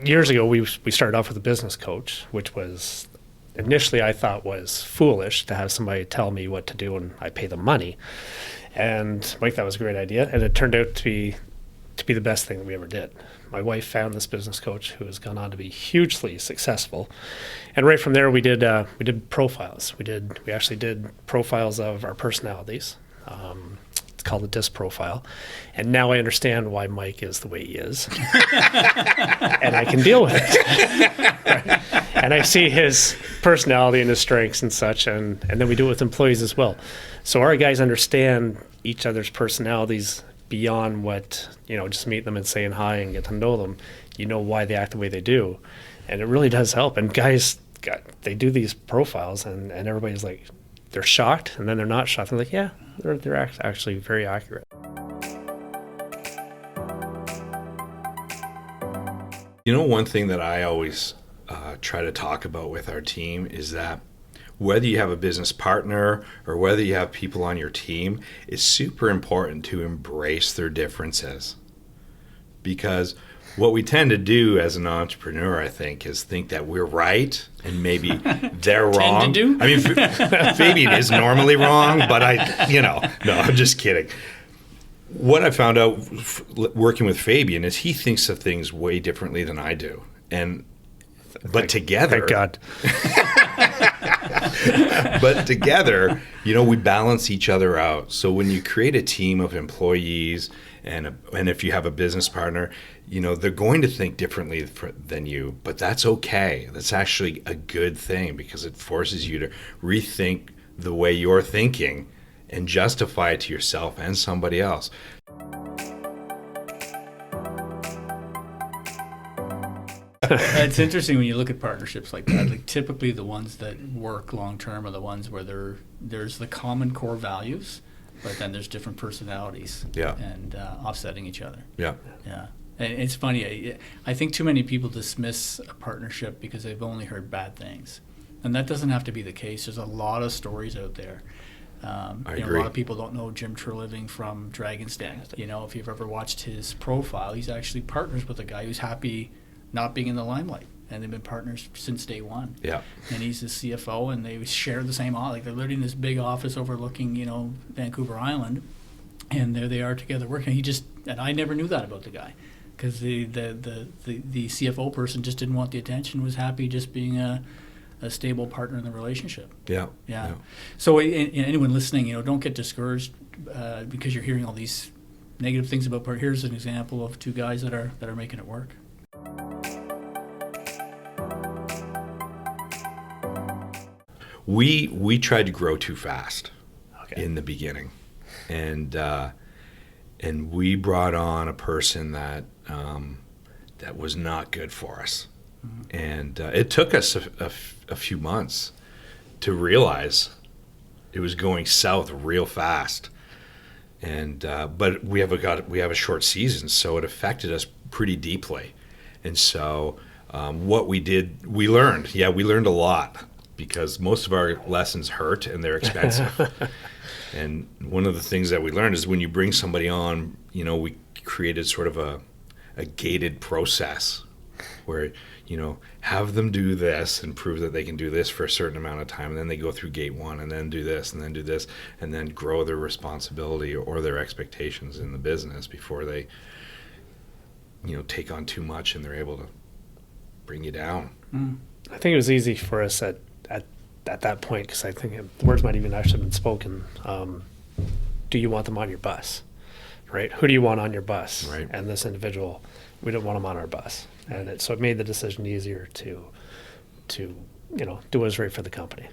years ago, we started off with a business coach, which was initially I thought was foolish to have somebody tell me what to do and I pay them money. And Mike, that was a great idea, and it turned out to be the best thing that we ever did. My wife found this business coach who has gone on to be hugely successful, and right from there we did profiles. We actually did profiles of our personalities. It's called a DISC profile, and now I understand why Mike is the way he is, and I can deal with it. And I see his personality and his strengths and such, and then we do it with employees as well. So our guys understand each other's personalities beyond what, just meet them and saying hi and get to know them. You know why they act the way they do. And it really does help. And guys, they do these profiles and everybody's like, they're shocked, and then they're not shocked. They're like, yeah, they're actually very accurate. One thing that I always try to talk about with our team is that whether you have a business partner or whether you have people on your team, it's super important to embrace their differences. Because what we tend to do as an entrepreneur, I think, is think that we're right and maybe they're wrong. Tend to do? I mean, Fabian is normally wrong, but no, I'm just kidding. What I found out working with Fabian is he thinks of things way differently than I do. But together, thank God. But together, we balance each other out. So when you create a team of employees and if you have a business partner, they're going to think differently than you, but that's okay. That's actually a good thing because it forces you to rethink the way you're thinking and justify it to yourself and somebody else. It's interesting when you look at partnerships like that. Like typically, the ones that work long term are the ones where there's the common core values, but then there's different personalities. Yeah. And offsetting each other. Yeah. Yeah. And it's funny. I think too many people dismiss a partnership because they've only heard bad things, and that doesn't have to be the case. There's a lot of stories out there. I agree. agree. A lot of people don't know Jim Treliving from Dragon's Den. If you've ever watched his profile, he's actually partners with a guy who's happy not being in the limelight, and they've been partners since day one. Yeah. And he's the CFO, and they share the same office. Like they're literally in this big office overlooking, Vancouver Island, and there they are together working. And I never knew that about the guy, because the CFO person just didn't want the attention, was happy just being a stable partner in the relationship. Yeah. Yeah. So anyone listening, don't get discouraged because you're hearing all these negative things about part. Here's an example of two guys that are making it work. We tried to grow too fast in the beginning, and we brought on a person that was not good for us, and it took us a few months to realize it was going south real fast, and but we have a short season, so it affected us pretty deeply, and so what we did, we learned a lot. Because most of our lessons hurt and they're expensive. And one of the things that we learned is when you bring somebody on, we created sort of a gated process where, have them do this and prove that they can do this for a certain amount of time. And then they go through gate one and then do this and then do this and then grow their responsibility or their expectations in the business before they, take on too much and they're able to bring you down. I think it was easy for us at that point, because I think the words might even actually been spoken. Do you want them on your bus, right? Who do you want on your bus? Right. And this individual, we don't want them on our bus, and so it made the decision easier to do what was right for the company.